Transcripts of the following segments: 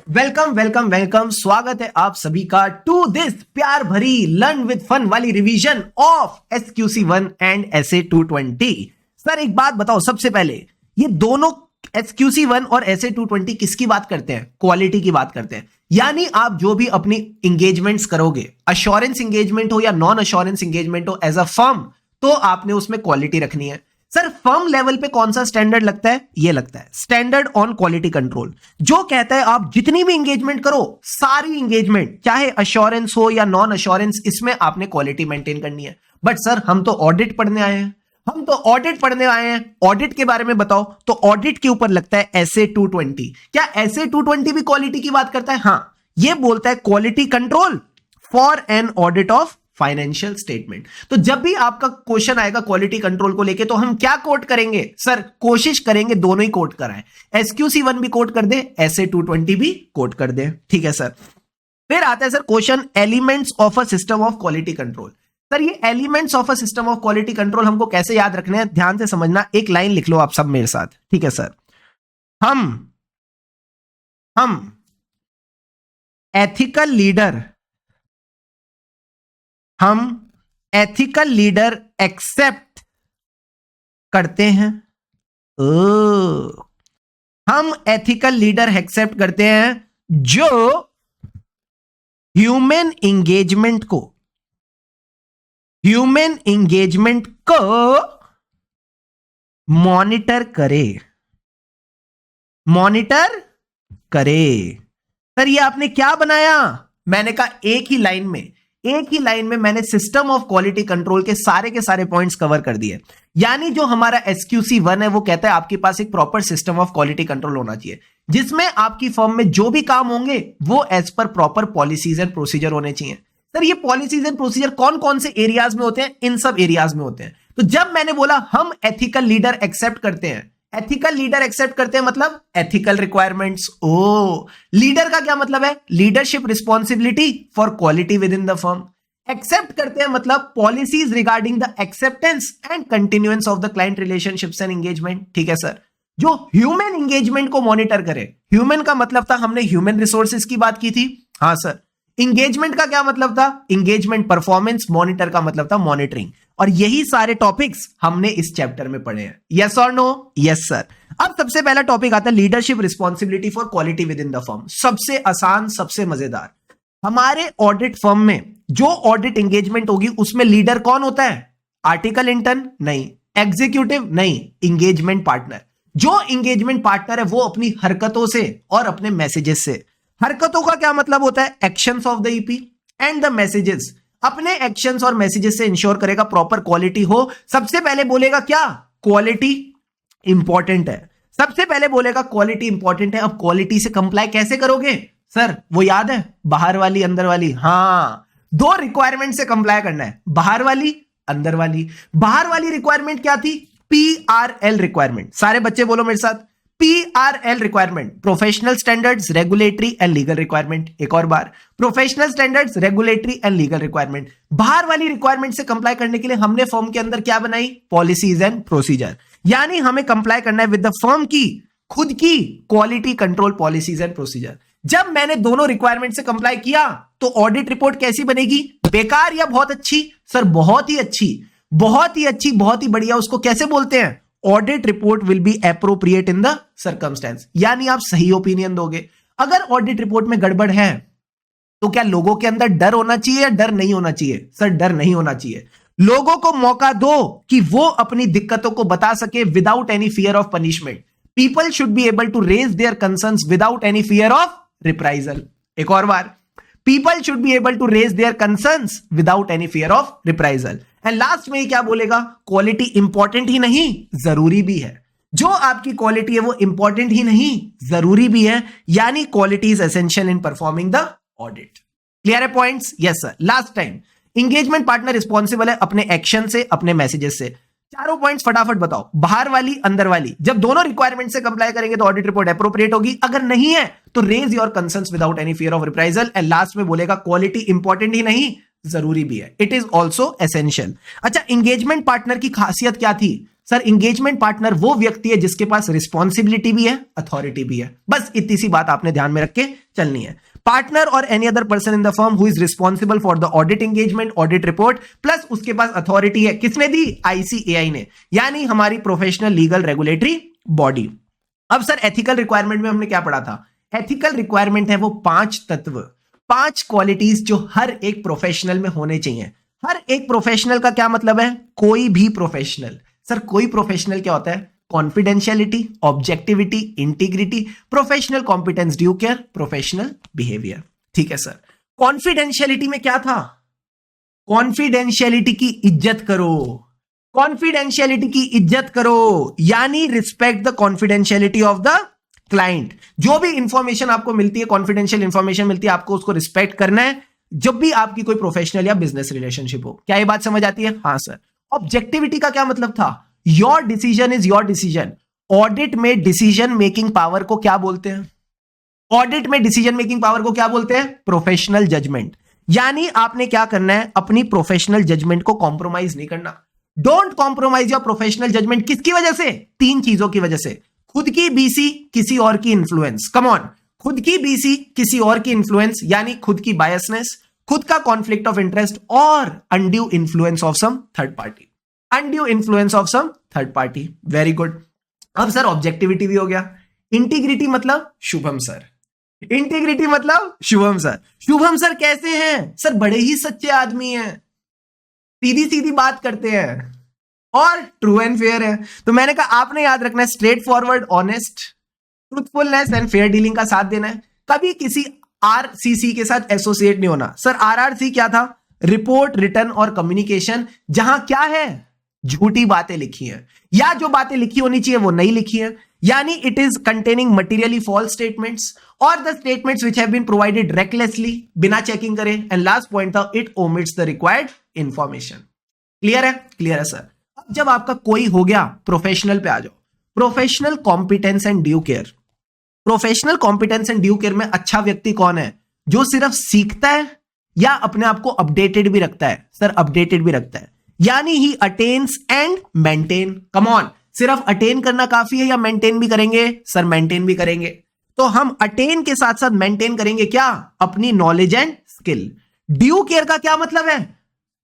Welcome welcome welcome, स्वागत है आप सभी का टू दिस प्यार भरी लर्न विद फन वाली revision of SQC1 and SA220। Sir एक बात बताओ, सबसे पहले ये दोनों SQC1 और SA220 किसकी बात करते हैं? क्वालिटी की बात करते हैं। यानी आप जो भी अपनी इंगेजमेंट्स करोगे, अश्योरेंस इंगेजमेंट हो या नॉन अश्योरेंस इंगेजमेंट हो, एज अ फर्म तो आपने उसमें क्वालिटी रखनी है। सर फर्म लेवल पे कौन सा स्टैंडर्ड लगता है? ये लगता है स्टैंडर्ड ऑन क्वालिटी कंट्रोल, जो कहता है आप जितनी भी इंगेजमेंट करो, सारी इंगेजमेंट चाहे अश्योरेंस हो या नॉन अश्योरेंस, इसमें आपने क्वालिटी मेंटेन करनी है। बट सर हम तो ऑडिट पढ़ने आए हैं, ऑडिट के बारे में बताओ। तो ऑडिट के ऊपर लगता है SA220। क्या SA220 भी क्वालिटी की बात करता है? हाँ, ये बोलता है quality control for an audit of financial statement. तो जब भी आपका क्वेश्चन आएगा क्वालिटी कंट्रोल को लेके, तो हम क्या कोट करेंगे? सर कोशिश करेंगे दोनों ही कोट कराएं, SQC1 भी कोट कर दे, SA220 भी कोट कर दे। ठीक है सर। फिर आता है sir question elements of a system of quality control. Sir ये elements of a system of quality control हमको कैसे याद रखने हैं? ध्यान से समझना, एक लाइन लिख लो आप सब मेरे साथ। ठीक है सर। हम एथिकल लीडर एक्सेप्ट करते हैं। हम एथिकल लीडर एक्सेप्ट करते हैं जो ह्यूमन एंगेजमेंट को मॉनिटर करे। सर ये आपने क्या बनाया? मैंने कहा एक ही लाइन में मैंने सिस्टम ऑफ क्वालिटी कंट्रोल के सारे पॉइंट्स कवर कर दिए। यानी जो हमारा SQC1 है वो कहता है आपके पास एक proper system of quality control होना चाहिए, जिसमें आपकी फर्म में जो भी काम होंगे वो as per proper policies and procedure होने चाहिए। सर ये पॉलिसीज एंड प्रोसीजर कौन कौन से एरियाज में होते हैं? इन सब एरियाज में होते हैं। तो जब मैंने बोला हम एथिकल लीडर एक्सेप्ट करते हैं, मतलब एथिकल रिक्वायरमेंट्स। लीडर का क्या मतलब है? Leadership responsibility for quality within the firm. Accept करते हैं मतलब policies regarding the acceptance and continuance of the client relationships and engagement. ठीक है सर। जो ह्यूमन एंगेजमेंट को मॉनिटर करे, ह्यूमन का मतलब था, हमने ह्यूमन रिसोर्सेज की बात की थी। हाँ सर। इंगेजमेंट का क्या मतलब था? Engagement performance. मॉनिटर का मतलब था मॉनिटरिंग। और यही सारे टॉपिक्स हमने इस चैप्टर में पढ़े हैं। यस और नो? Yes sir. अब सबसे पहला टॉपिक आता है leadership responsibility for quality within the firm. सबसे आसान, सबसे मजेदार। हमारे ऑडिट फर्म में जो ऑडिट एंगेजमेंट होगी उसमें लीडर कौन होता है? Article intern? नहीं। एग्जीक्यूटिव? नहीं। Engagement partner. जो एंगेजमेंट पार्टनर है वो अपनी हरकतों से और अपने मैसेजेस से, हरकतों का क्या मतलब होता है? Actions of the EP and the messages. अपने एक्शंस और मैसेजेस से इंश्योर करेगा प्रॉपर क्वालिटी हो। सबसे पहले बोलेगा क्या? क्वालिटी इंपॉर्टेंट है। सबसे पहले बोलेगा क्वालिटी इंपॉर्टेंट है। अब क्वालिटी से कंप्लाई कैसे करोगे? सर वो याद है, बाहर वाली अंदर वाली। हाँ, दो रिक्वायरमेंट से कंप्लाई करना है, बाहर वाली अंदर वाली। बाहर वाली रिक्वायरमेंट क्या थी? PRL requirement. सारे बच्चे बोलो मेरे साथ, PRL requirement, professional standards, regulatory and legal requirement. एक और बार, professional standards, regulatory and legal requirement. बाहर वाली रिक्वायरमेंट से कंप्लाई करने के लिए हमने फर्म के अंदर क्या बनाई? Policies and procedure. यानी हमें कंप्लाई करना है विद द फर्म की खुद की quality control policies and procedure. जब मैंने दोनों रिक्वायरमेंट से कंप्लाई किया तो ऑडिट रिपोर्ट कैसी बनेगी? बेकार या बहुत अच्छी? सर बहुत ही अच्छी, बहुत ही बढ़िया। उसको कैसे बोलते हैं? Audit report will be appropriate in the circumstance. यानी आप सही ओपिनियन दोगे। अगर ऑडिट रिपोर्ट में गड़बड़ है तो क्या लोगों के अंदर डर होना चाहिए या डर नहीं होना चाहिए? सर डर नहीं होना चाहिए। लोगों को मौका दो कि वो अपनी दिक्कतों को बता सके without any fear of punishment. People should be able to raise their concerns without any fear of reprisal. एक और बार, people should be able to raise their concerns without any fear of reprisal. And last में क्या बोलेगा? Quality important ही नहीं, जरूरी भी है। जो आपकी क्वालिटी है वो इंपॉर्टेंट ही नहीं, जरूरी भी है। यानी quality is essential in performing the audit. Clear है points? Yes sir. Last time, engagement partner responsible है अपने एक्शन से, अपने मैसेजेस से। चारों पॉइंट्स फटाफट बताओ। बाहर वाली अंदर वाली। जब दोनों रिक्वायरमेंट से कंप्लाई करेंगे तो ऑडिट रिपोर्ट एप्रोप्रिएट होगी। अगर नहीं है तो raise your concerns without any fear of reprisal. And last में बोलेगा क्वालिटी इंपॉर्टेंट ही नहीं, जरूरी भी है। It is also essential. अच्छा, एंगेजमेंट पार्टनर की खासियत क्या थी? सर एंगेजमेंट पार्टनर वो व्यक्ति है जिसके पास रिस्पॉन्सिबिलिटी भी है, अथॉरिटी भी है। बस इतनी सी बात आपने ध्यान में रख के चलनी है। पार्टनर और any other person in the firm who is responsible for the audit engagement, audit report, plus उसके पास अथॉरिटी है। किसने दी? ICAI ने, यानी हमारी प्रोफेशनल लीगल रेगुलेटरी बॉडी। अब सर एथिकल रिक्वायरमेंट में हमने क्या पढ़ा था? एथिकल रिक्वायरमेंट है वो 5 तत्व, 5 क्वालिटीज जो हर एक प्रोफेशनल में होने चाहिए। हर एक प्रोफेशनल का क्या मतलब है? कोई भी प्रोफेशनल। सर कोई प्रोफेशनल क्या होता है? Confidentiality, objectivity, integrity, professional competence, due care, professional behaviour. ठीक है सर। कॉन्फिडेंशियलिटी में क्या था? कॉन्फिडेंशियलिटी की इज्जत करो, कॉन्फिडेंशियलिटी की इज्जत करो, यानी respect the confidentiality of the client. जो भी इंफॉर्मेशन आपको मिलती है, कॉन्फिडेंशियल इंफॉर्मेशन मिलती है, आपको उसको रिस्पेक्ट करना है जब भी आपकी कोई प्रोफेशनल या बिजनेस रिलेशनशिप हो। क्या ये बात समझ आती है? हाँ सर। ऑब्जेक्टिविटी का क्या मतलब था? Your decision is your decision. Audit में डिसीजन मेकिंग पावर को क्या बोलते हैं? ऑडिट में डिसीजन मेकिंग पावर को क्या बोलते हैं? Professional judgment. यानी आपने क्या करना है? अपनी प्रोफेशनल जजमेंट को कॉम्प्रोमाइज नहीं करना। Don't compromise your professional judgment. किसकी वजह से? 3 चीजों की वजह से। खुद की बीसी, किसी और की इन्फ्लुएंस। Come on. खुद की बीसी, किसी और की इन्फ्लुएंस, यानी खुद की बायसनेस, खुद का कॉन्फ्लिक्ट ऑफ इंटरेस्ट, और undue influence of some third party. Undue influence of some third party. Very good. अब सर ऑब्जेक्टिविटी भी हो गया। इंटीग्रिटी मतलब शुभम सर। इंटीग्रिटी मतलब शुभम सर। शुभम सर कैसे हैं? सर बड़े ही सच्चे आदमी हैं, सीधी सीधी बात करते हैं और ट्रू एंड फेयर है। तो मैंने कहा आपने याद रखना है straight forward, honest, truthfulness and fair dealing का साथ देना है। कभी किसी RCC के साथ एसोसिएट नहीं होना। सर RRC क्या था? रिपोर्ट, रिटर्न और कम्युनिकेशन, जहां क्या है? झूठी बातें लिखी हैं, या जो बातें लिखी होनी चाहिए वो नहीं लिखी है, यानी it is containing materially false statements और the statements which have been provided recklessly, बिना चेकिंग करे। एंड लास्ट पॉइंट था it omits the required information. Clear है? क्लियर है सर। अब जब आपका कोई हो गया, प्रोफेशनल पे आ जाओ। Professional competence and due care. Professional competence and due care में अच्छा व्यक्ति कौन है? जो सिर्फ सीखता है या अपने आप को अपडेटेड भी रखता है? सर अपडेटेड भी रखता है, यानी ही attains and maintain. Come on. सिर्फ अटेन करना काफी है या मेंटेन भी करेंगे? सर मेंटेन भी करेंगे। तो हम अटेन के साथ साथ मेंटेन करेंगे क्या? अपनी knowledge and skill. Due care का क्या मतलब है?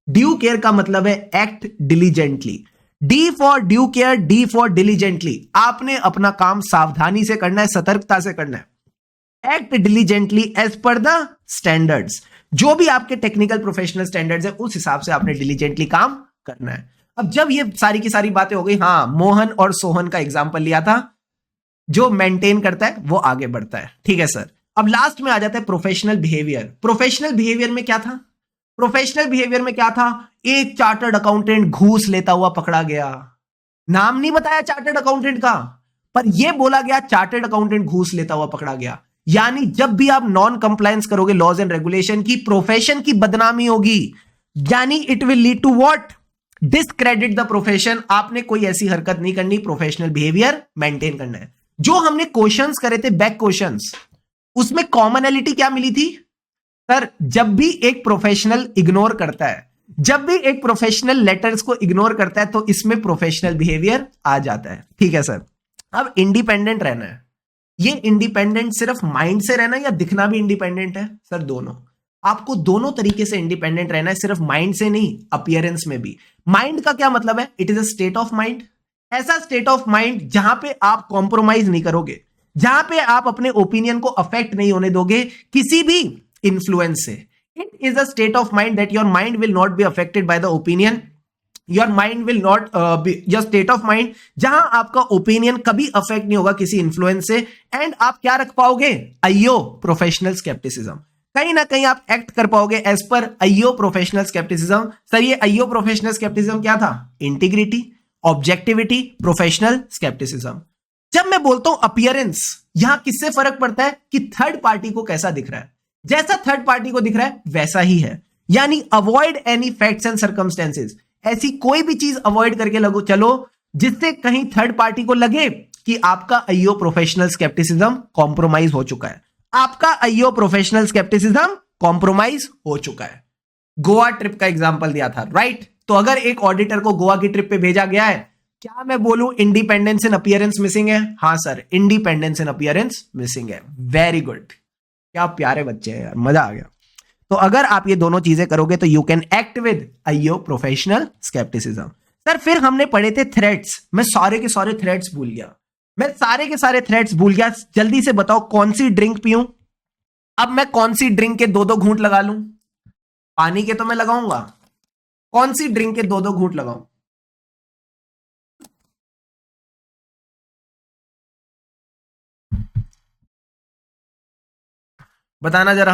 ड्यू केयर का मतलब है act diligently. D for due care, D for diligently. आपने अपना काम सावधानी से करना है, सतर्कता से करना है। Act diligently as per the standards. जो भी आपके टेक्निकल प्रोफेशनल स्टैंडर्ड्स है उस हिसाब से आपने डिलीजेंटली काम करना है। अब जब ये सारी की सारी बातें हो गई, हाँ मोहन और सोहन का एग्जांपल लिया था, जो मेंटेन करता है वो आगे बढ़ता है। ठीक है सर। अब लास्ट में आ जाता है प्रोफेशनल बिहेवियर। प्रोफेशनल बिहेवियर में क्या था? प्रोफेशनल बिहेवियर में क्या था? एक चार्टर्ड अकाउंटेंट घूस लेता हुआ पकड़ा गया। नाम नहीं बताया चार्टर्ड अकाउंटेंट का, पर यह बोला गया चार्टर्ड अकाउंटेंट घूस लेता हुआ पकड़ा गया। यानी जब भी आप नॉन कंप्लायंस करोगे लॉज एंड रेगुलेशन की, प्रोफेशन की बदनामी होगी, यानी it will lead to what? Discredit the profession. आपने कोई ऐसी हरकत नहीं करनी, प्रोफेशनल बिहेवियर मेंटेन करना है। जो हमने क्वेश्चंस करे थे बैक क्वेश्चंस, उसमें कॉमनैलिटी क्या मिली थी? सर जब भी एक प्रोफेशनल इग्नोर करता है, जब भी एक प्रोफेशनल लेटर्स को इग्नोर करता है, तो इसमें प्रोफेशनल बिहेवियर आ जाता है। ठीक है सर। अब इंडिपेंडेंट रहना है। ये इंडिपेंडेंट सिर्फ माइंड से रहना है या दिखना भी इंडिपेंडेंट है? सर दोनों। आपको दोनों तरीके से इंडिपेंडेंट रहना है, सिर्फ माइंड से नहीं, अपीयरेंस में भी। माइंड का क्या मतलब है? It is a state of mind. ऐसा स्टेट ऑफ माइंड जहां पे आप कॉम्प्रोमाइज नहीं करोगे, जहां पे आप अपने ओपिनियन को अफेक्ट नहीं होने दोगे किसी भी इन्फ्लुएंस से। It is a state of mind that your mind will not be affected by the opinion. Your mind will not be your state of mind जहां आपका ओपिनियन कभी अफेक्ट नहीं होगा किसी इन्फ्लुएंस से। एंड आप क्या रख पाओगे? अयो प्रोफेशनल स्केप्टिसिज्म। कहीं ना कहीं आप एक्ट कर पाओगे एज पर अयो प्रोफेशनल स्केप्टिसिज्म। सर ये अयो प्रोफेशनल स्केप्टिसिज्म क्या था? Integrity, objectivity, professional scepticism. जब मैं बोलता हूं अपीयरेंस, यहां किससे फर्क पड़ता है कि थर्ड पार्टी को कैसा दिख रहा है। जैसा थर्ड पार्टी को दिख रहा है वैसा ही है, यानी avoid any facts and circumstances. ऐसी कोई भी चीज अवॉइड करके लगो चलो जिससे कहीं थर्ड पार्टी को लगे कि आपका अयो प्रोफेशनल स्केप्टिसिज्म कॉम्प्रोमाइज हो चुका है। आपका अयो प्रोफेशनल स्केप्टिसिज्म कॉम्प्रोमाइज हो चुका है। गोवा ट्रिप का एग्जांपल दिया था, राइट? तो अगर एक ऑडिटर को गोवा की ट्रिप पे भेजा गया है क्या मैं बोलूं इंडिपेंडेंस इन अपीयरेंस मिसिंग है? हाँ sir, independence in appearance missing है। वेरी गुड, क्या प्यारे बच्चे हैं यार, मजा आ गया। तो अगर आप ये दोनों चीजें करोगे तो you can act with IO professional scepticism. Sir फिर हमने पढ़े थे थ्रेड्स, मैं सारे के सारे थ्रेड्स भूल गया, मैं सारे के सारे थ्रेड्स भूल गया। जल्दी से बताओ कौन सी ड्रिंक पीऊं? अब मैं कौन सी ड्रिंक के दो दो घूंट लगा लूं? पानी के तो मैं लगाऊंगा, कौन सी ड्रिंक के दो दो घूंट लगाऊं? बताना जरा।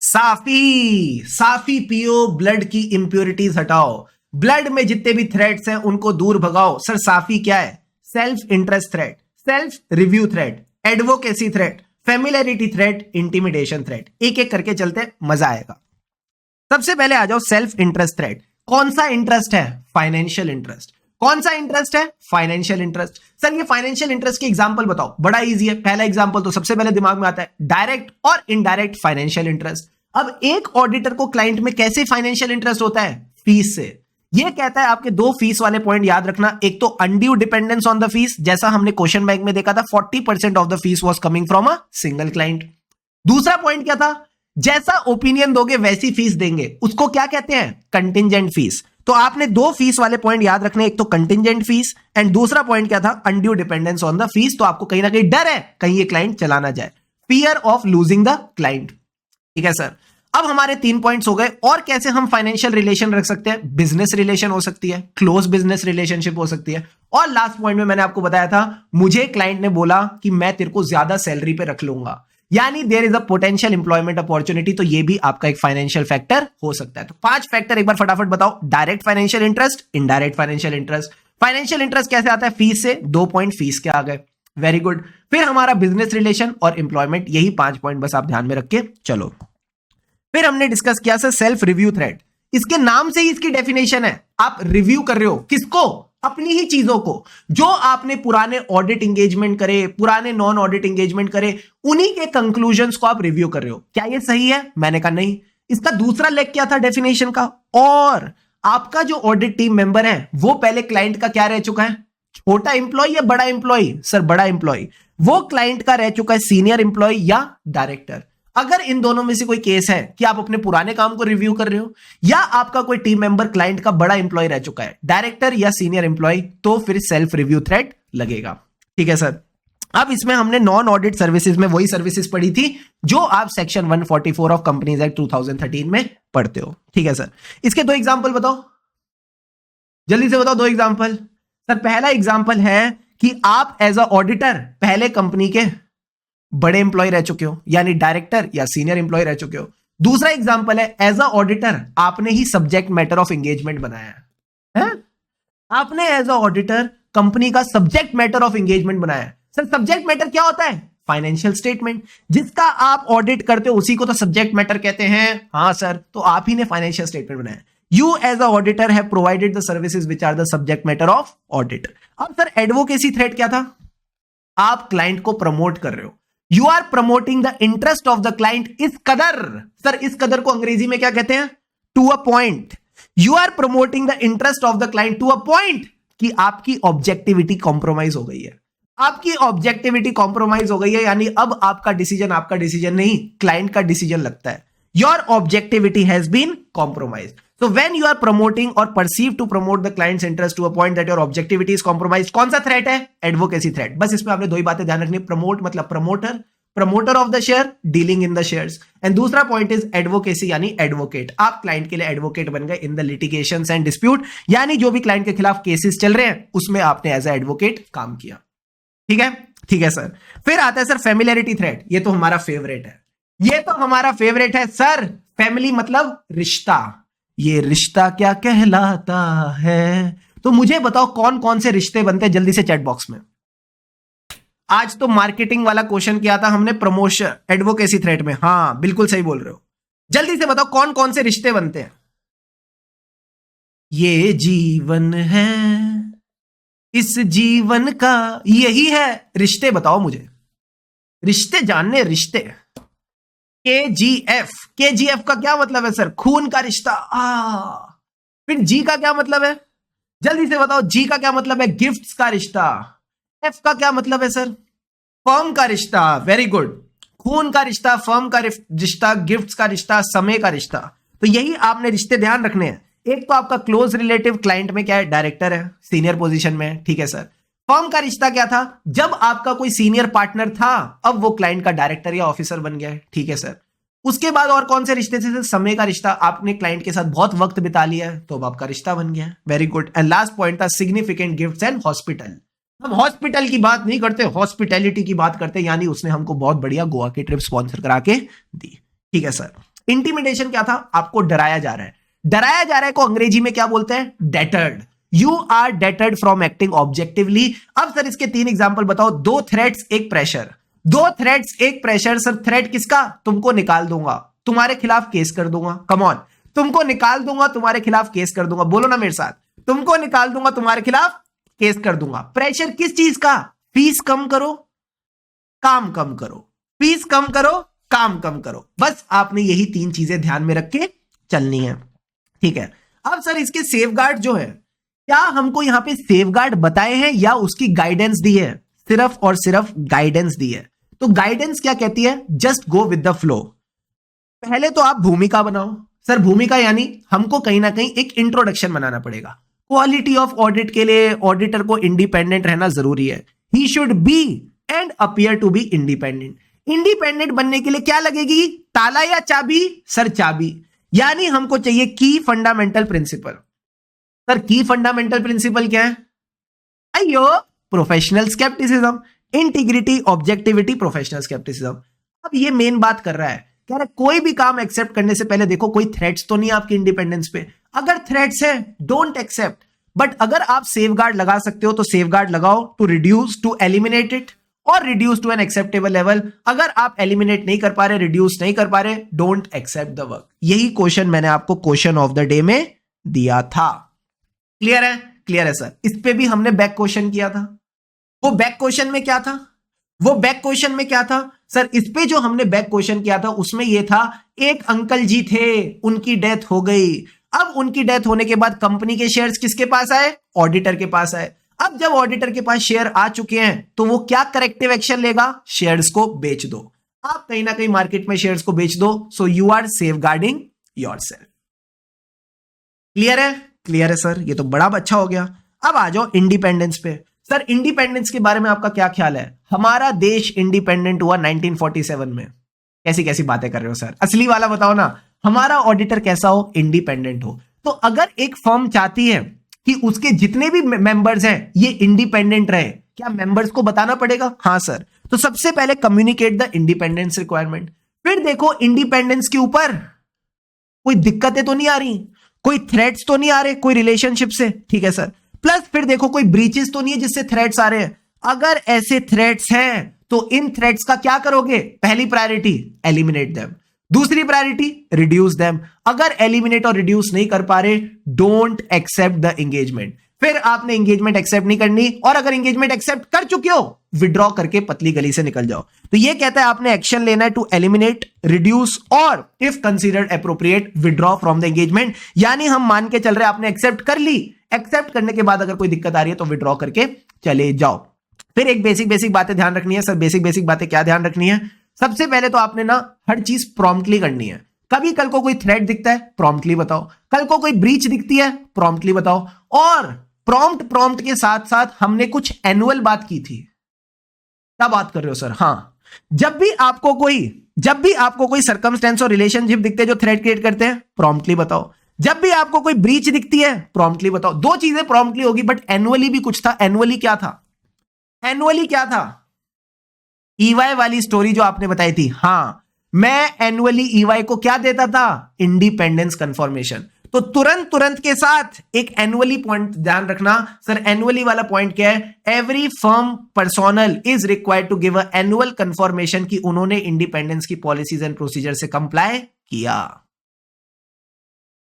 साफी, साफी पियो, ब्लड की इंप्योरिटीज हटाओ, ब्लड में जितने भी थ्रेड्स हैं उनको दूर भगाओ। सर साफी क्या है? Self interest thread, self review thread, advocacy thread, familiarity thread, intimidation thread. एक एक करके चलते, मजा आएगा। सबसे पहले आ जाओ सेल्फ इंटरेस्ट थ्रेड। कौन सा इंटरेस्ट है? Financial interest. कौन सा इंटरेस्ट है? Financial interest. सर ये फाइनेंशियल इंटरेस्ट के एग्जांपल बताओ। बड़ा इजी है, पहला एग्जांपल तो सबसे पहले दिमाग में आता है, डायरेक्ट और इनडायरेक्ट फाइनेंशियल इंटरेस्ट। अब एक ऑडिटर को क्लाइंट में कैसे फाइनेंशियल इंटरेस्ट होता है? फीस से। ये कहता है आपके दो फीस वाले पॉइंट याद रखना, एक तो undue dependence on the fees, जैसा हमने क्वेश्चन बैंक में देखा था 40% of the fees was coming from a single client. दूसरा पॉइंट क्या था? जैसा ओपिनियन दोगे वैसी फीस देंगे, उसको क्या कहते हैं? Contingent fees. तो आपने दो फीस वाले पॉइंट याद रखने, एक तो कंटिंजेंट फीस एंड दूसरा पॉइंट क्या था? Undue dependence on the fees. तो आपको कहीं ना कहीं डर है कहीं ये क्लाइंट चला ना जाए, fear of losing the client. ठीक है सर, अब हमारे 3 पॉइंट्स हो गए। और कैसे हम फाइनेंशियल रिलेशन रख सकते हैं? बिजनेस रिलेशन हो सकती है, क्लोज बिजनेस रिलेशनशिप हो सकती है। और लास्ट पॉइंट में मैंने आपको बताया था, मुझे क्लाइंट ने बोला कि मैं तेरे को ज्यादा सैलरी पे रख लूंगा, यानी there is a potential employment opportunity. तो ये भी आपका एक फाइनेंशियल फैक्टर हो सकता है। तो 5 फैक्टर एक बार फटाफट बताओ। Direct financial interest, indirect financial interest. Financial interest कैसे आता है? फीस से, 2 पॉइंट फीस के आ गए। Very good. फिर हमारा बिजनेस रिलेशन और एम्प्लॉयमेंट, यही 5 पॉइंट बस आप ध्यान में रख के चलो। फिर हमने डिस्कस किया सर सेल्फ रिव्यू थ्रेड। इसके नाम से ही इसकी डेफिनेशन है, आप रिव्यू कर रहे हो किसको? अपनी ही चीजों को। जो आपने पुराने ऑडिट एंगेजमेंट करे, पुराने नॉन ऑडिट एंगेजमेंट करे, उन्हीं के कंक्लूजन्स को आप रिव्यू कर रहे हो। क्या ये सही है? मैंने कहा नहीं। इसका दूसरा लेग क्या था डेफिनेशन का? और आपका जो ऑडिट टीम मेंबर है वो पहले क्लाइंट का क्या रह चुका है? छोटा इंप्लॉय या बड़ा इंप्लॉय? सर बड़ा इंप्लॉय। वो क्लाइंट का रह चुका है सीनियर इंप्लॉय या डायरेक्टर। अगर इन दोनों में से कोई केस है कि आप अपने पुराने काम को रिव्यू कर रहे हो या आपका कोई टीम मेंबर क्लाइंट का बड़ा इंप्लॉय रह चुका है, डायरेक्टर या सीनियर इंप्लॉय, तो फिर सेल्फ रिव्यू थ्रेड लगेगा। ठीक है सर। अब इसमें हमने नॉन ऑडिट सर्विसेज में वही सर्विसेज पढ़ी थी जो आप सेक्शन 144 ऑफ कंपनीज एक्ट 2013 में पढ़ते हो। ठीक है सर। इसके 2 एग्जांपल बताओ, जल्दी से बताओ 2 एग्जांपल। सर पहला एग्जांपल है कि आप एज अ ऑडिटर पहले कंपनी के बड़े इंप्लॉय रह चुके हो, यानी डायरेक्टर या सीनियर इंप्लॉय रह चुके हो। दूसरा एग्जांपल है एज अ ऑडिटर आपने ही सब्जेक्ट मैटर ऑफ एंगेजमेंट बनाया है? आपने एज अ ऑडिटर कंपनी का सब्जेक्ट मैटर ऑफ एंगेजमेंट बनाया है। सर सब्जेक्ट मैटर क्या होता है? Financial statement. जिसका आप ऑडिट करते हो उसी को तो सब्जेक्ट मैटर कहते हैं। हाँ सर, तो आप ही ने फाइनेंशियल स्टेटमेंट बनाया। You as a auditor have provided the services which are the subject matter of audit. अब सर एडवोकेसी थ्रेड क्या था? आप क्लाइंट को प्रमोट कर रहे हो, you are promoting the interest of the client इस कदर। सर इस कदर को अंग्रेजी में क्या कहते हैं? To a point. You are promoting the interest of the client to a point कि आपकी ऑब्जेक्टिविटी कॉम्प्रोमाइज हो गई है। आपकी ऑब्जेक्टिविटी कॉम्प्रोमाइज हो गई है, यानी अब आपका डिसीजन नहीं, क्लाइंट का डिसीजन लगता है। Your objectivity has been compromise. So when you are promoting or perceived to promote the client's interest to a point that your objectivity is compromised, कौन सा थ्रेट है? Advocacy threat. बस इसमें आपने 2 ही बातें ध्यान रखनी। प्रमोट मतलब promoter of the share, dealing in the shares. And दूसरा पॉइंट इज एडवोकेसी यानी एडवोकेट। आप क्लाइंट के लिए एडवोकेट बन गए in the litigations and dispute, यानी जो भी क्लाइंट के खिलाफ केसेस चल रहे हैं उसमें आपने एज ए एडवोकेट काम किया। ठीक है, ठीक है सर। फिर आता है सर फैमिलियरिटी थ्रेट। ये तो हमारा फेवरेट है, ये तो हमारा फेवरेट है सर। फैमिली मतलब रिश्ता। ये रिश्ता क्या कहलाता है? तो मुझे बताओ कौन कौन से रिश्ते बनते हैं जल्दी से चैट बॉक्स में। आज तो मार्केटिंग वाला क्वेश्चन किया था हमने प्रमोशन एडवोकेसी थ्रेट में। हाँ बिल्कुल सही बोल रहे हो। जल्दी से बताओ कौन कौन से रिश्ते बनते हैं। ये जीवन है, इस जीवन का यही है रिश्ते। बताओ मुझे रिश्ते जानने, रिश्ते। केजीएफ, केजीएफ का क्या मतलब है सर? खून का रिश्ता। फिर जी का क्या मतलब है? जल्दी से बताओ। जी का क्या मतलब है? गिफ्ट्स का रिश्ता। एफ का क्या मतलब है सर? फर्म का रिश्ता। Very good. खून का रिश्ता, फर्म का रिश्ता, गिफ्ट्स का रिश्ता, समय का रिश्ता। तो यही आपने रिश्ते ध्यान रखने हैं। एक तो आपका क्लोज रिलेटिव क्लाइंट में क्या है? डायरेक्टर है, सीनियर पोजीशन में है, ठीक है सर। फर्म का रिश्ता क्या था? जब आपका कोई सीनियर पार्टनर था, अब वो क्लाइंट का डायरेक्टर या ऑफिसर बन गया है, ठीक है सर। उसके बाद और कौन से रिश्ते थे? समय का रिश्ता, आपने क्लाइंट के साथ बहुत वक्त बिता लिया है तो अब आपका रिश्ता बन गया है। Very good. And last point था सिग्निफिकेंट गिफ्ट्स एंड हॉस्पिटल। हम हॉस्पिटल की बात नहीं करते, हॉस्पिटैलिटी की बात करते, यानी उसने हमको बहुत बढ़िया गोवा की ट्रिप स्पॉन्सर करा के दी, ठीक है सर। इंटिमिडेशन क्या था? आपको डराया जा रहा है। डराया जा रहा है को अंग्रेजी में क्या बोलते हैं? Deterred. You are deterred from acting objectively. अब सर इसके 3 एग्जांपल बताओ। 2 थ्रेट्स, एक प्रेशर। 2 थ्रेट्स, एक प्रेशर। सर थ्रेट किसका? तुमको निकाल दूंगा, तुम्हारे खिलाफ केस कर दूंगा। कम ऑन, तुमको निकाल दूंगा, तुम्हारे खिलाफ केस कर दूंगा। बोलो ना मेरे साथ, तुमको निकाल दूंगा, तुम्हारे खिलाफ केस कर दूंगा। प्रेशर किस चीज का? फीस कम करो, काम कम करो, फीस कम करो, काम कम करो। बस आपने यही 3 चीजें ध्यान में रख के चलनी है, ठीक है। अब सर इसके सेफगार्ड जो है, क्या हमको यहां पे सेफगार्ड बताए हैं या उसकी गाइडेंस दी है? सिर्फ और सिर्फ गाइडेंस दी है। तो गाइडेंस क्या कहती है? Just go with the flow. पहले तो आप भूमिका बनाओ। सर भूमिका यानी हमको कहीं ना कहीं एक इंट्रोडक्शन बनाना पड़ेगा। क्वालिटी ऑफ ऑडिट के लिए ऑडिटर को इंडिपेंडेंट रहना जरूरी है। He should be and appear to be independent. Independent बनने के लिए क्या लगेगी? ताला या चाबी? सर चाबी। यानी हमको चाहिए की फंडामेंटल प्रिंसिपल। सर की फंडामेंटल प्रिंसिपल क्या है? अयो, professional scepticism, integrity, objectivity, professional scepticism. अब ये मेन बात कर रहा है, कह रहा है कोई भी काम एक्सेप्ट करने से पहले देखो कोई थ्रेट्स तो नहीं आपकी इंडिपेंडेंस पे। अगर थ्रेट्स है डोंट एक्सेप्ट, बट अगर आप सेफगार्ड लगा सकते हो तो सेफगार्ड लगाओ, to reduce, to eliminate it और reduce to an acceptable level. अगर आप एलिमिनेट नहीं कर पा रहे, रिड्यूस नहीं कर पा रहे, डोंट एक्सेप्ट द वर्क। यही क्वेश्चन मैंने आपको क्वेश्चन ऑफ द डे में दिया था। क्लियर है? क्लियर है सर। इस पे भी हमने बैक क्वेश्चन किया था। वो बैक क्वेश्चन में क्या था? वो बैक क्वेश्चन में क्या था सर? इस पे जो हमने बैक क्वेश्चन किया था उसमें ये था, एक अंकल जी थे, उनकी डेथ हो गई। अब उनकी डेथ होने के बाद कंपनी के शेयर्स किसके पास आए? ऑडिटर के पास आए। अब जब ऑडिटर के पास शेयर आ चुके हैं तो वो क्या करेक्टिव एक्शन लेगा? शेयर्स को बेच दो। आप कहीं ना कहीं मार्केट में शेयर्स को बेच दो। So you are safeguarding yourself. Clear है? क्लियर है सर। ये तो बड़ा अच्छा हो गया। अब आ जाओ इंडिपेंडेंस पे। सर इंडिपेंडेंस के बारे में आपका क्या ख्याल है? हमारा देश इंडिपेंडेंट हुआ 1947 में। कैसी कैसी बातें कर रहे हो सर? असली वाला बताओ ना। हमारा ऑडिटर कैसा हो? इंडिपेंडेंट हो। तो अगर एक फर्म चाहती है कि उसके जितने भी मेंबर्स हैं ये इंडिपेंडेंट रहे, क्या मेंबर्स को बताना पड़ेगा? हाँ सर। तो सबसे पहले कम्युनिकेट द इंडिपेंडेंस रिक्वायरमेंट। फिर देखो इंडिपेंडेंस के ऊपर कोई दिक्कतें तो नहीं आ रही, कोई थ्रेट्स तो नहीं आ रहे कोई रिलेशनशिप से, ठीक है सर। प्लस फिर देखो कोई ब्रीचेस तो नहीं है जिससे थ्रेट्स आ रहे हैं। अगर ऐसे थ्रेट्स हैं तो इन थ्रेट्स का क्या करोगे? पहली प्रायोरिटी एलिमिनेट देम, दूसरी प्रायोरिटी रिड्यूस देम। अगर एलिमिनेट और रिड्यूस नहीं कर पा रहे, डोंट एक्सेप्ट द एंगेजमेंट। फिर आपने एंगेजमेंट एक्सेप्ट नहीं करनी, और अगर एंगेजमेंट एक्सेप्ट कर चुके हो विड्रॉ करके पतली गली से निकल जाओ। तो ये कहता है आपने एक्शन लेना है टू एलिमिनेट, रिड्यूस और if considered appropriate withdraw from the engagement. यानी हम मान के चल रहे आपने एक्सेप्ट कर ली, एक्सेप्ट करने के बाद अगर कोई दिक्कत आ रही है तो विड्रॉ करके चले जाओ। फिर एक बेसिक बातें ध्यान रखनी है सर। बेसिक बातें क्या ध्यान रखनी है? सबसे पहले तो आपने ना हर चीज प्रॉम्प्टली करनी है। कभी कल को कोई थ्रेट दिखता है प्रॉम्प्टली बताओ, कल को कोई ब्रीच दिखती है प्रॉम्प्टली बताओ। और प्रॉम्प्ट के साथ साथ हमने कुछ एनुअल बात की थी। क्या बात कर रहे हो सर? हाँ, जब भी आपको कोई सर्कमस्टेंस और रिलेशनशिप दिखते हैं जो थ्रेट क्रिएट करते हैं, प्रॉम्प्टली बताओ। जब भी आपको कोई ब्रीच दिखती है प्रॉम्प्टली बताओ। 2 चीजें प्रॉम्प्टली होगी, बट एनुअली भी कुछ था। एनुअली क्या था? एनुअली क्या था? ईवाई वाली स्टोरी जो आपने बताई थी। हां, मैं एनुअली ईवाई को क्या देता था? Independence confirmation. तो तुरंत के साथ एक एनुअली पॉइंट ध्यान रखना सर। एनुअली वाला पॉइंट क्या है? Every firm personnel is required to give a annual confirmation कि उन्होंने इंडिपेंडेंस की पॉलिसीज एंड प्रोसीजर से कंप्लाई किया।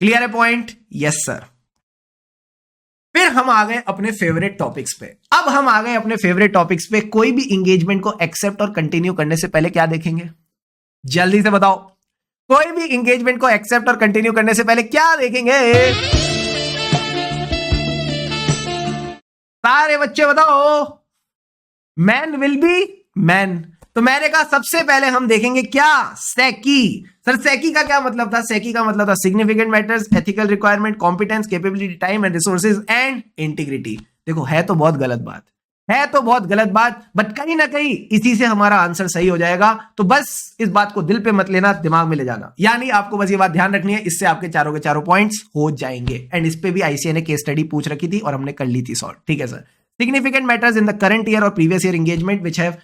क्लियर है पॉइंट? Yes sir. फिर हम आ गए अपने फेवरेट टॉपिक्स पे। अब हम आ गए अपने फेवरेट टॉपिक्स पे। कोई भी इंगेजमेंट को एक्सेप्ट और कंटिन्यू करने से पहले क्या देखेंगे? जल्दी से बताओ। कोई भी इंगेजमेंट को एक्सेप्ट और कंटिन्यू करने से पहले क्या देखेंगे? सारे बच्चे बताओ, मैन विल बी मैन। तो मैंने कहा सबसे पहले हम देखेंगे क्या, सेकी। सर सेकी का क्या मतलब था? सेकी का मतलब था significant matters, ethical requirement, competence, capability, time and resources and integrity. देखो है तो बहुत गलत बात, है तो बहुत गलत बात, बट कहीं ना कहीं इसी से हमारा आंसर सही हो जाएगा। तो बस इस बात को दिल पे मत लेना, दिमाग में ले जाना। यानी आपको बस ये बात ध्यान रखनी है, इससे आपके चारों के चारों पॉइंट्स हो जाएंगे। एंड इस पे भी आईसीए ने केस स्टडी पूछ रखी थी और हमने कर ली थी सॉल्व। ठीक है sir. Significant matters in the current year और previous year engagement which have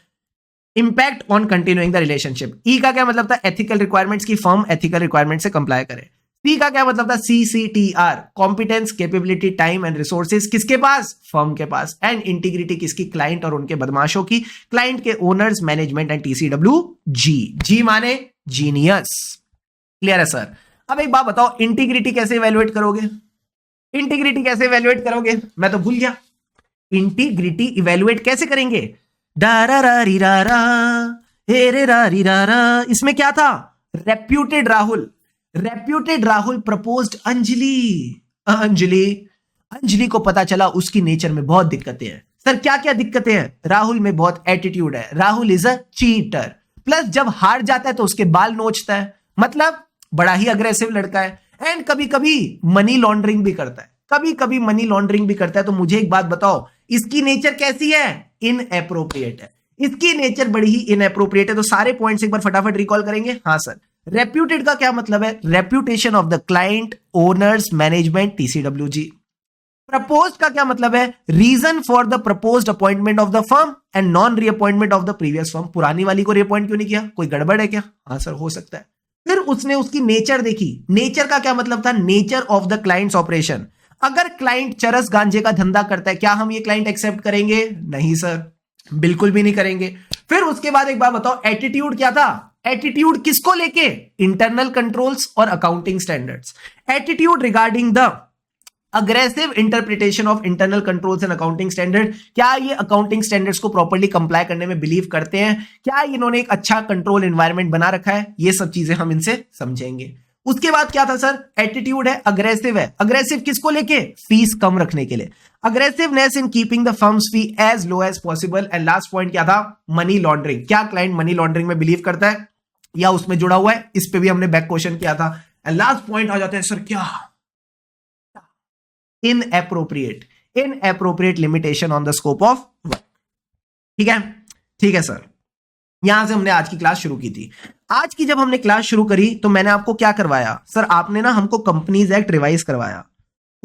impact on continuing the relationship. E का क्या मतलब था? एथिकल रिक्वायरमेंट्स की फर्म एथिकल रिक्वायरमेंट से कंप्लाई करे। सी का क्या मतलब था? CCTR, competence, capability, time and resources किसके पास? फर्म के पास। एंड इंटीग्रिटी किसकी? क्लाइंट और उनके बदमाशों की, क्लाइंट के owners, management and TCWG। G माने जीनियस। क्लियर है सर? अब एक बात बताओ, इंटीग्रिटी कैसे इवेल्युएट करोगे? इंटीग्रिटी कैसे इवेल्युएट करोगे? मैं तो भूल गया। इंटीग्रिटी इवेल्युएट कैसे करेंगे? डारारी रारा हेरे रारी रारा। इसमें क्या था? Reputed Rahul, reputed Rahul proposed Anjali. Anjali को पता चला उसकी नेचर में बहुत दिक्कतें हैं। सर क्या क्या दिक्कतें हैं? राहुल में बहुत एटीट्यूड है, Rahul is a cheater, plus जब हार जाता है तो उसके बाल नोचता है, मतलब बड़ा ही अग्रेसिव लड़का है। एंड कभी कभी मनी लॉन्ड्रिंग भी करता है, कभी कभी मनी लॉन्ड्रिंग भी करता है। तो मुझे एक बात बताओ, इसकी नेचर कैसी है? इनएप्रोप्रिएट है, इसकी नेचर बड़ी ही इनएप्रोप्रिएट है। तो सारे पॉइंट्स एक बार फटाफट रिकॉल करेंगे। हाँ सर। रेप्यूटेड का क्या मतलब है? Reputation of the client, owners, management, TCWG। Proposed का क्या मतलब है? Reason for the proposed appointment of the firm and non reappointment of the previous firm. पुरानी वाली को रीअपॉइंट क्यों नहीं किया? कोई गड़बड़ है क्या? हाँ सर हो सकता है। फिर उसने उसकी नेचर देखी। नेचर का क्या मतलब था? Nature of the clients operation. अगर क्लाइंट चरस गांजे का धंधा करता है, क्या हम ये क्लाइंट एक्सेप्ट करेंगे? नहीं सर, बिल्कुल भी नहीं करेंगे। फिर उसके बाद एक बात बताओ, एटीट्यूड क्या था? एटीट्यूड किसको लेके? इंटरनल कंट्रोल्स और accounting standards. Attitude regarding the aggressive interpretation of internal controls and accounting standard. क्या ये अकाउंटिंग स्टैंडर्ड्स को प्रॉपर्ली कंप्लाई करने में बिलीव करते हैं? क्या इन्होंने एक अच्छा कंट्रोल एनवायरनमेंट बना रखा है? ये सब चीजें हम इनसे समझेंगे। उसके बाद क्या था सर? एटीट्यूड है, अग्रेसिव है। अग्रेसिव किसको लेके? फीस कम रखने के लिए। Aggressiveness in keeping the firm's fee as low as possible. And last point क्या था? Money laundering. क्या क्लाइंट मनी लॉन्ड्रिंग में बिलीव करता है या उसमें जुड़ा हुआ है? इस पे भी हमने बैक क्वेश्चन किया था। एंड लास्ट पॉइंट आ जाते हैं सर, क्या? Inappropriate, inappropriate limitation on the scope of work. ठीक है, ठीक है सर। यहां से हमने आज की क्लास शुरू की थी। आज की जब हमने क्लास शुरू करी तो मैंने आपको क्या करवाया सर? आपने ना हमको कंपनीज एक्ट रिवाइज करवाया।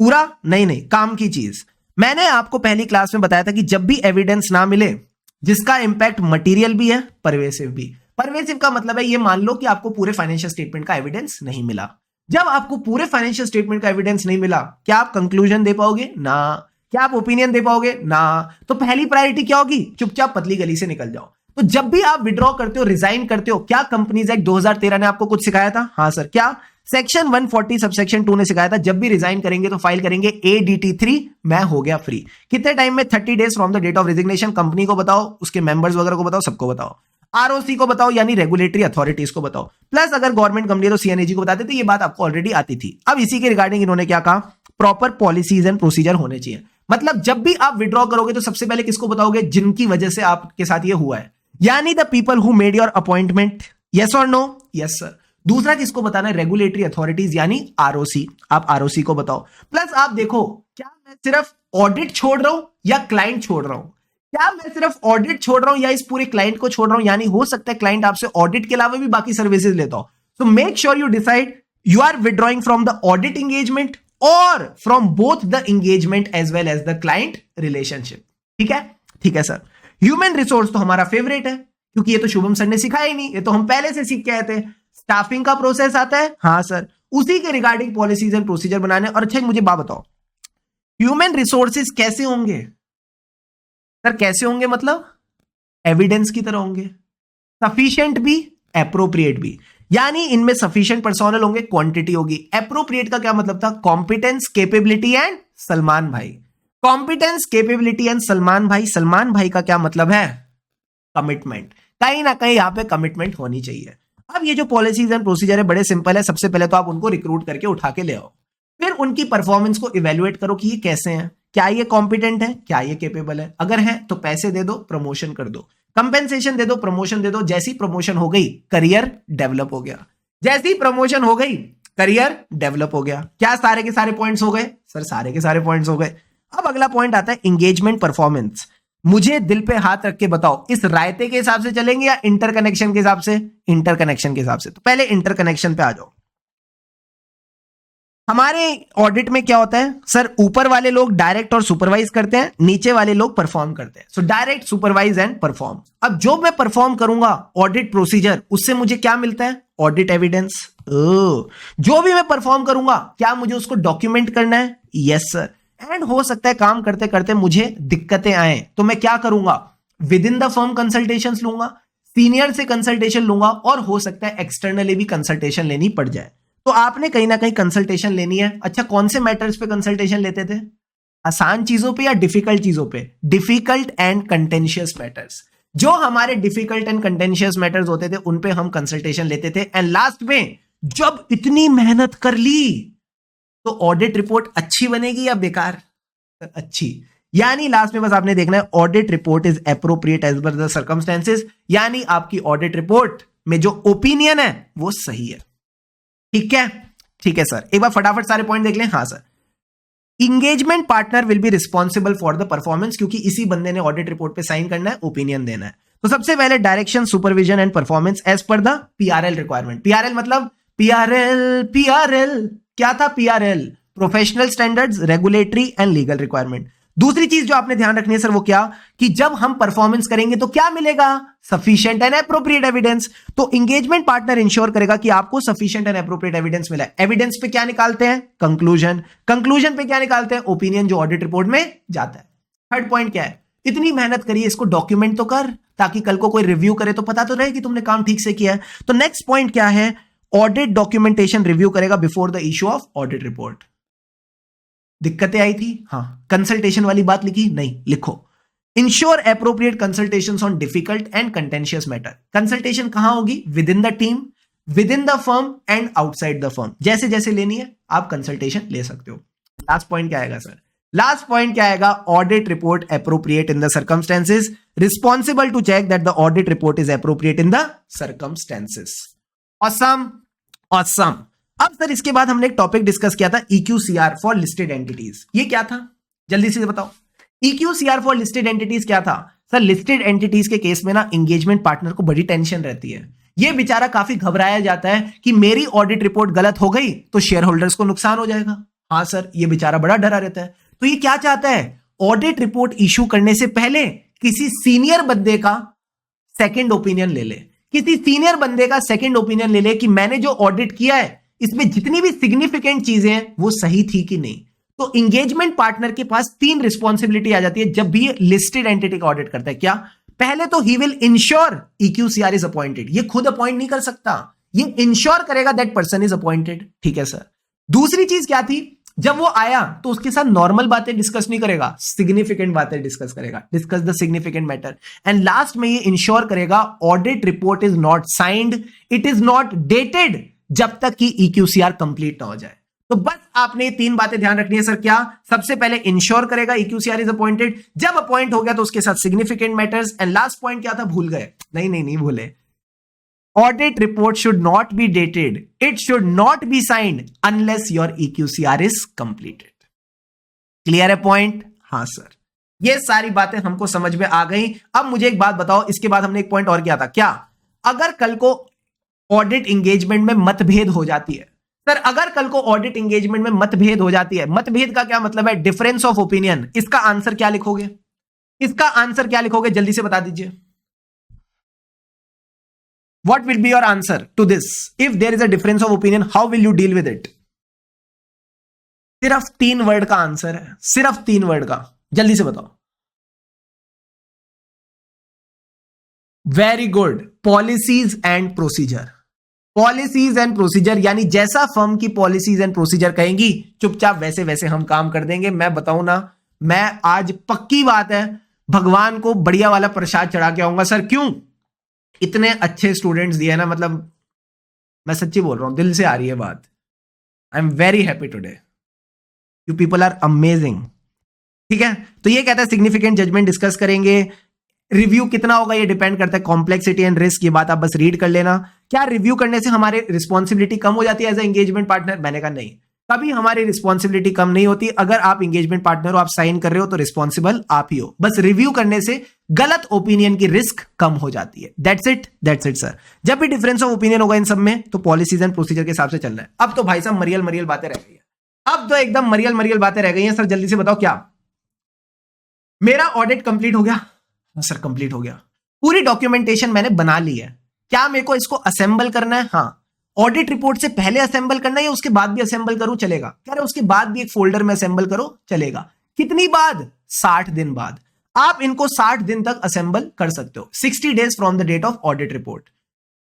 पूरा नहीं, काम की चीज। मैंने आपको पहली क्लास में बताया था कि जब भी एविडेंस ना मिले जिसका इंपैक्ट मटेरियल भी है, परवेसिव भी। परवेसिव का मतलब है ये मान लो कि आपको पूरे फाइनेंशियल स्टेटमेंट का एविडेंस नहीं मिला। जब आपको पूरे फाइनेंशियल स्टेटमेंट का एविडेंस नहीं मिला, क्या आप कंक्लूजन दे पाओगे? ना। क्या आप ओपिनियन दे पाओगे? ना। तो पहली प्रायोरिटी क्या होगी? चुपचाप पतली गली से निकल जाओ। तो जब भी आप विड्रॉ करते हो, रिजाइन करते हो, क्या कंपनीज एक्ट 2013 ने आपको कुछ सिखाया था? हाँ सर। क्या? सेक्शन 140 सबसेक्शन 2 ने सिखाया था जब भी रिजाइन करेंगे तो फाइल करेंगे ADT3, मैं हो गया फ्री। कितने टाइम में? 30 days from the date of resignation. Company को बताओ, उसके मेंबर्स वगैरह को बताओ, सबको बताओ। ROC को बताओ, यानी रेगुलेटरी अथॉरिटीज को बताओ। प्लस अगर गवर्नमेंट कंपनी है तो CNAG को बताते थे। ये बात आपको ऑलरेडी आती थी। अब इसी के रिगार्डिंग इन्होंने क्या कहा? प्रॉपर पॉलिसीज एंड प्रोसीजर होने चाहिए। मतलब जब भी आप विड्रॉ करोगे तो सबसे पहले किसको बताओगे? जिनकी वजह से आपके साथ ये हुआ है, यानी the people who made your appointment. Yes और नो? Yes sir. दूसरा किसको बताना है? रेगुलेटरी अथॉरिटीज यानी ROC। आप ROC को बताओ। प्लस आप देखो, क्या मैं सिर्फ ऑडिट छोड़ रहा हूं या क्लाइंट छोड़ रहा हूं? क्या मैं सिर्फ ऑडिट छोड़ रहा हूं या इस पूरे क्लाइंट को छोड़ रहा हूं? यानी हो सकता है क्लाइंट आपसे ऑडिट के अलावा भी बाकी सर्विसेज लेता हो। So make sure you decide you are withdrawing from the audit engagement और from both the engagement as well as the client relationship. ठीक है, ठीक है सर। ह्यूमन रिसोर्स तो हमारा फेवरेट है, क्योंकि ये तो शुभम सर ने सिखाया ही नहीं, ये तो हम पहले से सीख के आए थे। स्टाफिंग का प्रोसेस आता है, हाँ सर, उसी के रिगार्डिंग पॉलिसीज एंड प्रोसीजर बनाने। और अच्छा मुझे बात बताओ, ह्यूमन रिसोर्सेज कैसे होंगे सर? कैसे होंगे मतलब एविडेंस की तरह होंगे, सफिशिएंट भी, एप्रोप्रिएट भी। यानी इनमें सफिशिएंट पर्सोनल होंगे, क्वांटिटी होगी। एप्रोप्रिएट का क्या मतलब था? कॉम्पिटेंस, कैपेबिलिटी एंड सलमान भाई। कॉम्पिटेंस, कैपेबिलिटी एंड सलमान भाई। सलमान भाई का क्या मतलब है? कमिटमेंट। कहीं ना कहीं यहां पे कमिटमेंट होनी चाहिए। अब ये जो पॉलिसीज एंड प्रोसीजर है बड़े सिंपल है। सबसे पहले तो आप उनको रिक्रूट करके उठा के ले आओ, फिर उनकी परफॉर्मेंस को इवेल्युएट करो कि ये कैसे हैं, क्या ये कॉम्पिटेंट है, क्या ये कैपेबल है? अगर है तो पैसे दे दो, प्रमोशन कर दो, कंपेंसेशन दे दो, प्रमोशन दे दो। जैसी प्रमोशन हो गई करियर डेवलप हो गया, जैसी प्रमोशन हो गई करियर डेवलप हो गया। क्या सारे के सारे पॉइंट्स हो गए? सर सारे के सारे पॉइंट्स हो गए। अब अगला पॉइंट आता है एंगेजमेंट परफॉर्मेंस। मुझे दिल पे हाथ रख के बताओ, इस रायते के हिसाब से चलेंगे या इंटरकनेक्शन के हिसाब से? इंटरकनेक्शन के हिसाब से। तो पहले इंटरकनेक्शन पे आ जाओ। हमारे ऑडिट में क्या होता है सर? ऊपर वाले लोग डायरेक्ट और सुपरवाइज करते हैं, नीचे वाले लोग परफॉर्म करते हैं। So direct, supervise and perform. अब जो मैं परफॉर्म करूंगा ऑडिट प्रोसीजर, उससे मुझे क्या मिलता है? Audit evidence. जो भी मैं परफॉर्म करूंगा क्या मुझे उसको डॉक्यूमेंट करना है? Yes sir. एंड हो सकता है काम करते करते मुझे दिक्कतें आए, तो मैं क्या करूंगा? With in the firm consultation लूंगा, सीनियर से कंसल्टेशन लूंगा, और हो सकता है एक्सटर्नली भी कंसल्टेशन लेनी पड़ जाए। तो आपने कहीं ना कहीं कंसल्टेशन लेनी है। अच्छा, कौन से मैटर्स पे कंसल्टेशन लेते थे? आसान चीजों पे या डिफिकल्ट चीजों पे? Difficult and contentious matters. जो हमारे डिफिकल्ट एंड कंटेंशियस मैटर्स होते थे उन पे हम कंसल्टेशन लेते थे। एंड लास्ट में जब इतनी मेहनत कर ली तो ऑडिट रिपोर्ट अच्छी बनेगी या बेकार? अच्छी। यानी लास्ट में बस आपने देखना है audit report is appropriate as per the circumstances, यानी आपकी ऑडिट रिपोर्ट में जो ओपिनियन है वो सही है। ठीक है, ठीक है सर। एक बार फटाफट सारे पॉइंट देख लें। हाँ sir, engagement partner will be responsible for the performance, क्योंकि इसी बंदे ने ऑडिट रिपोर्ट पे साइन करना है, ओपिनियन देना है। तो सबसे पहले direction, supervision and performance as per the PRL requirement. PRL मतलब पीआरएल क्या था? PRL professional standards, regulatory and legal requirement. दूसरी चीज जो आपने ध्यान रखनी है सर वो क्या? कि जब हम परफॉर्मेंस करेंगे तो क्या मिलेगा? Sufficient and appropriate evidence. तो एंगेजमेंट पार्टनर इंश्योर करेगा कि आपको सफिशिएंट एंड एप्रोप्रिएट एविडेंस मिला है। एविडेंस पे क्या निकालते हैं? कंक्लूजन। कंक्लूजन पे क्या निकालते हैं? ओपिनियन, जो ऑडिट रिपोर्ट में जाता है। थर्ड पॉइंट क्या है? इतनी मेहनत करिए, इसको डॉक्यूमेंट तो कर, ताकि कल को कोई रिव्यू करे तो पता तो रहे कि तुमने काम ठीक से किया है। तो नेक्स्ट पॉइंट क्या है? ऑडिट डॉक्यूमेंटेशन रिव्यू करेगा before the issue of audit report. दिक्कतें आई थी? हाँ। कंसल्टेशन वाली बात लिखी? नहीं, लिखो। Ensure appropriate consultations on difficult and contentious matter. Consultation कहां होगी? With in the team, with in the firm and outside the firm. जैसे जैसे लेनी है आप कंसल्टेशन ले सकते हो। लास्ट पॉइंट क्या आएगा सर? लास्ट पॉइंट क्या आएगा? Audit report appropriate in the circumstances, responsible to check that the audit report is appropriate in the circumstances. Awesome, awesome. अब सर इसके बाद हमने एक टॉपिक डिस्कस किया था, EQCR फॉर लिस्टेड एंटिटीज। ये क्या था? जल्दी से बताओ। EQCR फॉर लिस्टेड एंटिटीज क्या था? सर लिस्टेड एंटिटीज के केस में ना एंगेजमेंट पार्टनर को बड़ी टेंशन रहती है। ये बेचारा काफी घबराया जाता है कि मेरी ऑडिट रिपोर्ट गलत हो गई तो शेयर होल्डर्स को नुकसान हो जाएगा। हाँ सर, ये बेचारा बड़ा डरा रहता है। तो ये क्या चाहता है? ऑडिट रिपोर्ट इश्यू करने से पहले किसी सीनियर बंदे का सेकंड ओपिनियन ले ले। किसी सीनियर बंदे का सेकंड ओपिनियन ले ले कि मैंने जो ऑडिट किया है इसमें जितनी भी सिग्निफिकेंट चीजें हैं वो सही थी कि नहीं। तो इंगेजमेंट पार्टनर के पास 3 रिस्पॉन्सिबिलिटी आ जाती है जब भी ये लिस्टेड एंटिटी का ऑडिट करता है। क्या? पहले तो he will ensure EQCR is appointed. ये खुद अपॉइंट नहीं कर सकता, ये इंश्योर करेगा दैट पर्सन इज अपॉइंटेड। ठीक है सर। दूसरी चीज क्या थी? जब वो आया तो उसके साथ नॉर्मल बातें डिस्कस नहीं करेगा, सिग्निफिकेंट बातें डिस्कस करेगा, discuss the significant matter. And last में ये इंश्योर करेगा audit report is not signed, it is not dated, जब तक कि EQCR कंप्लीट ना हो जाए। तो बस आपने 3 बातें ध्यान रखनी है सर। क्या? सबसे पहले इंश्योर करेगा EQCR इज अपॉइंटेड, जब अपॉइंट हो गया तो उसके साथ significant matters. And last point क्या था? भूल गए? नहीं भूले। Audit report should not be dated, it should not be signed unless your EQCR is completed. Clear है पॉइंट? हाँ सर। ये सारी बातें हमको समझ में आ गई। अब मुझे एक बात बताओ, इसके बाद हमने एक पॉइंट और किया था। क्या? अगर कल को ऑडिट एंगेजमेंट में मतभेद हो जाती है सर, अगर कल को ऑडिट एंगेजमेंट में मतभेद हो जाती है, मतभेद का क्या मतलब है? Difference of opinion. इसका आंसर क्या लिखोगे? इसका आंसर क्या लिखोगे? जल्दी से बता दीजिए। What will be your answer to this? If there is a difference of opinion, how will you deal with it? सिर्फ 3 वर्ड का आंसर है, सिर्फ 3 वर्ड का। जल्दी से बताओ। Very good. Policies and procedure. Policies and procedure, यानी जैसा फर्म की पॉलिसीज एंड प्रोसीजर कहेंगी चुपचाप वैसे वैसे हम काम कर देंगे। मैं बताऊं ना, मैं आज पक्की बात है भगवान को बढ़िया वाला प्रसाद चढ़ा के आऊंगा सर। क्यों? इतने अच्छे स्टूडेंट्स दिए ना, मतलब मैं सच्ची बोल रहा हूं, दिल से आ रही है बात। I am very happy today, you people are amazing. ठीक है, तो ये कहता है सिग्निफिकेंट जजमेंट डिस्कस करेंगे। रिव्यू कितना होगा ये डिपेंड करता है कॉम्प्लेक्सिटी एंड रिस्क, ये बात आप बस रीड कर लेना। क्या रिव्यू करने से हमारी रिस्पॉन्सिबिलिटी कम हो जाती है एज ए एंगेजमेंट पार्टनर? मैंने कहा नहीं, कभी हमारी रिस्पॉन्सिबिलिटी कम नहीं होती। अगर आप एंगेजमेंट पार्टनर हो, आप साइन कर रहे हो, तो रिस्पॉन्सिबल आप ही हो। बस रिव्यू करने से गलत ओपिनियन की रिस्क कम हो जाती है। That's it sir. जब भी डिफरेंस ऑफ ओपिनियन होगा इन सब में, तो पॉलिसीज एंड प्रोसीजर के हिसाब से चलना है। अब तो भाई साहब मरियल बातें रह गई है, अब तो एकदम मरियल बातें रह गई हैं। सर जल्दी से बताओ, क्या मेरा ऑडिट कंप्लीट हो गया? सर कंप्लीट हो गया, पूरी डॉक्यूमेंटेशन मैंने बना ली है, क्या मेरे को इसको असेंबल करना है? हाँ। ऑडिट रिपोर्ट से पहले असेंबल करना है या उसके बाद भी असेंबल करूं चलेगा? कह रहे उसके बाद भी एक फोल्डर में असेंबल करो चलेगा। कितनी बाद? 60 दिन बाद। आप इनको 60 दिन तक असेंबल कर सकते हो, 60 days from the date of audit report.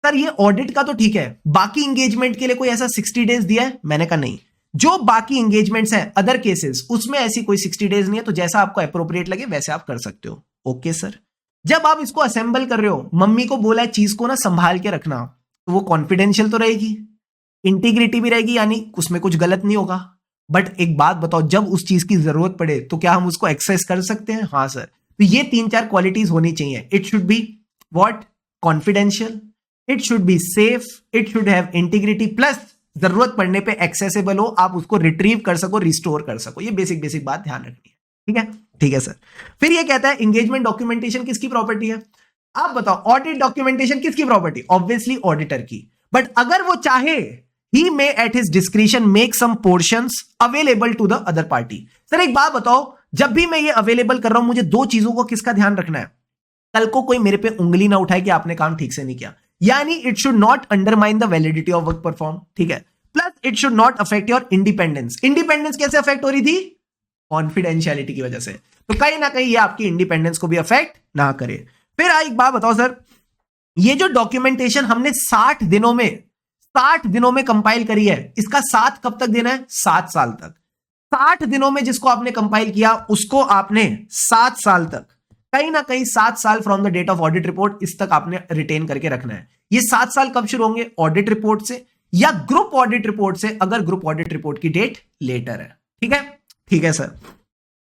Sir ये ऑडिट का तो ठीक है, बाकी इंगेजमेंट के लिए कोई ऐसा 60 डेज दिया है? मैंने कहा नहीं, जो बाकी इंगेजमेंट्स हैं अदर केसेस, उसमें ऐसी कोई 60 डेज नहीं है, तो जैसा आपको अप्रोप्रिएट लगे वैसे आप कर सकते हो। Okay sir. जब आप इसको असेंबल कर रहे हो, मम्मी को बोला है चीज को ना संभाल के रखना, तो वो कॉन्फिडेंशियल तो रहेगी, इंटीग्रिटी भी रहेगी, यानी उसमें कुछ गलत नहीं होगा। बट एक बात बताओ, जब उस चीज की जरूरत पड़े तो क्या हम उसको एक्सेस कर सकते हैं? हाँ सर। तो ये 3-4 क्वालिटीज होनी चाहिए। It should be what? Confidential, it should be safe, it should have integrity, plus जरूरत पड़ने पे एक्सेसिबल हो, आप उसको रिट्रीव कर सको, रिस्टोर कर सको। ये बेसिक बात ध्यान रखनी है। ठीक है सर। फिर ये कहता है एंगेजमेंट डॉक्यूमेंटेशन किसकी प्रॉपर्टी है? आप बताओ, ऑडिट डॉक्यूमेंटेशन किसकी प्रॉपर्टी? ऑब्वियसली ऑडिटर की। बट अगर वो चाहे, he may at his discretion make some portions available to the other party. Sir एक बात बताओ, जब भी मैं ये अवेलेबल कर रहा हूं, मुझे 2 चीजों को किसका ध्यान रखना है? कल को कोई मेरे पे उंगली ना उठाए कि आपने काम ठीक से नहीं किया, यानी it should not undermine the validity of work perform. ठीक है, plus it should not affect your independence. Independence कैसे अफेक्ट हो रही थी? कॉन्फिडेंशियलिटी की वजह से। तो कहीं ना कहीं ये आपकी इंडिपेंडेंस को भी अफेक्ट ना करे। फिर एक बात बताओ सर, ये जो डॉक्यूमेंटेशन हमने 60 दिनों में कंपाइल करी है, इसका साथ कब तक देना है? 7 साल तक। 60 दिनों में जिसको आपने कंपाइल किया, उसको आपने 7 साल तक, कहीं ना कहीं 7 साल from the date of audit report, इस तक आपने रिटेन करके रखना है। ये 7 साल कब शुरू होंगे? ऑडिट रिपोर्ट से या ग्रुप ऑडिट रिपोर्ट से, अगर ग्रुप ऑडिट रिपोर्ट की डेट लेटर है। ठीक है सर।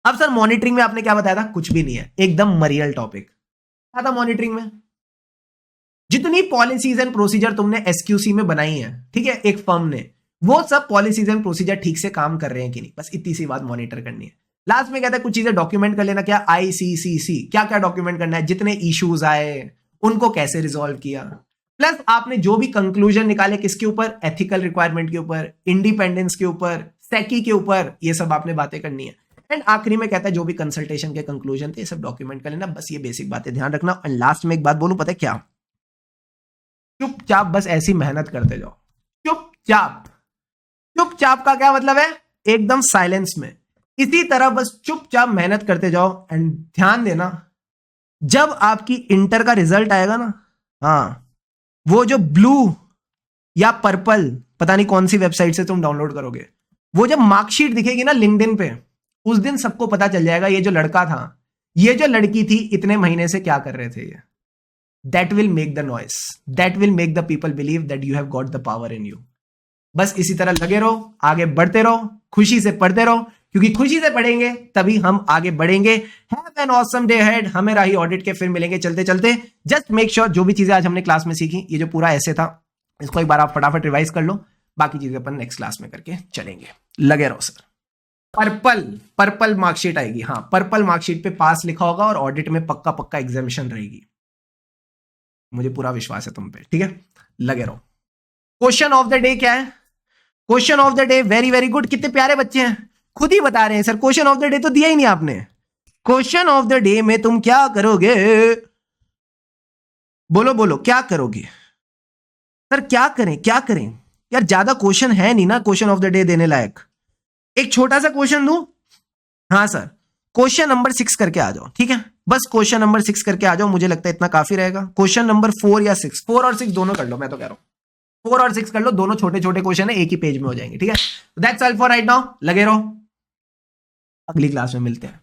अब सर मॉनिटरिंग में आपने क्या बताया था? कुछ भी नहीं है, एकदम मरियल टॉपिक। क्या था मॉनिटरिंग में? जितनी पॉलिसीज एंड प्रोसीजर तुमने एसक्यूसी में बनाई है, ठीक है, एक फर्म ने, वो सब पॉलिसीज एंड प्रोसीजर ठीक से काम कर रहे हैं कि नहीं, बस इतनी सी बात मॉनिटर करनी है। लास्ट में कहता है कुछ चीजें डॉक्यूमेंट कर लेना। क्या? ICCC, क्या क्या डॉक्यूमेंट करना है? जितने इश्यूज आए उनको कैसे रिजॉल्व किया, प्लस आपने जो भी कंक्लूजन निकाले किसके ऊपर? एथिकल रिक्वायरमेंट के ऊपर, इंडिपेंडेंस के ऊपर, सेकी के ऊपर, ये सब आपने बातें करनी है। एंड आखिरी में कहता है जो भी कंसल्टेशन के कंक्लूजन थे, ये सब डॉक्यूमेंट कर लेना। बस ये बेसिक बातें ध्यान रखना। एंड लास्ट में एक बात बोलूं, पता है क्या? चुपचाप बस ऐसी मेहनत करते जाओ। चुपचाप का क्या मतलब है? एकदम साइलेंस में। इसी तरह बस चुपचाप मेहनत करते जाओ। एंड ध्यान देना, जब आपकी इंटर का रिजल्ट आएगा ना, हाँ, वो जो ब्लू या पर्पल, पता नहीं कौन सी वेबसाइट से तुम डाउनलोड करोगे, वो जब मार्कशीट दिखेगी ना लिंक्डइन पे, उस दिन सबको पता चल जाएगा ये जो लड़का था, ये जो लड़की थी, इतने महीने से क्या कर रहे थे ये। That will make the noise, that will make the people believe that you have got the power in you. बस इसी तरह लगे रहो, आगे बढ़ते रहो, खुशी से पढ़ते रहो, क्योंकि खुशी से पढ़ेंगे तभी हम आगे बढ़ेंगे। Have an awesome day ahead. हमें राही ऑडिट के फिर मिलेंगे चलते चलते। जस्ट मेक श्योर जो भी चीजें आज हमने क्लास में सीखी, ये जो पूरा ऐसे था, इसको एक बार आप फटाफट रिवाइज कर लो। बाकी चीजें अपन नेक्स्ट क्लास में करके चलेंगे। लगे रहो सर। पर्पल मार्कशीट आएगी। हाँ, पर्पल मार्कशीट पे पास लिखा होगा और ऑडिट में पक्का एग्जामिशन रहेगी। मुझे पूरा विश्वास है तुम पे। ठीक है, लगे रहो। क्वेश्चन ऑफ द डे क्या है? Question of the day, very good. कितने प्यारे बच्चे हैं, खुद ही बता रहे हैं sir question of the day तो दिया ही नहीं आपने। क्वेश्चन ऑफ द डे में तुम क्या करोगे? बोलो क्या करोगे? सर क्या करें यार, ज्यादा क्वेश्चन है नहीं ना क्वेश्चन ऑफ द डे देने लायक। एक छोटा सा क्वेश्चन दूं? हाँ सर, क्वेश्चन नंबर 6 करके आ जाओ। ठीक है, बस क्वेश्चन नंबर 6 करके आ जाओ, मुझे लगता है इतना काफी रहेगा। क्वेश्चन नंबर 4 या 6, 4 और 6 दोनों कर लो, मैं तो कह रहा हूं 4 और 6 कर लो, दोनों छोटे क्वेश्चन है, एक ही पेज में हो जाएंगे। ठीक है, that's all for right now. लगे रहो, अगली क्लास में मिलते हैं।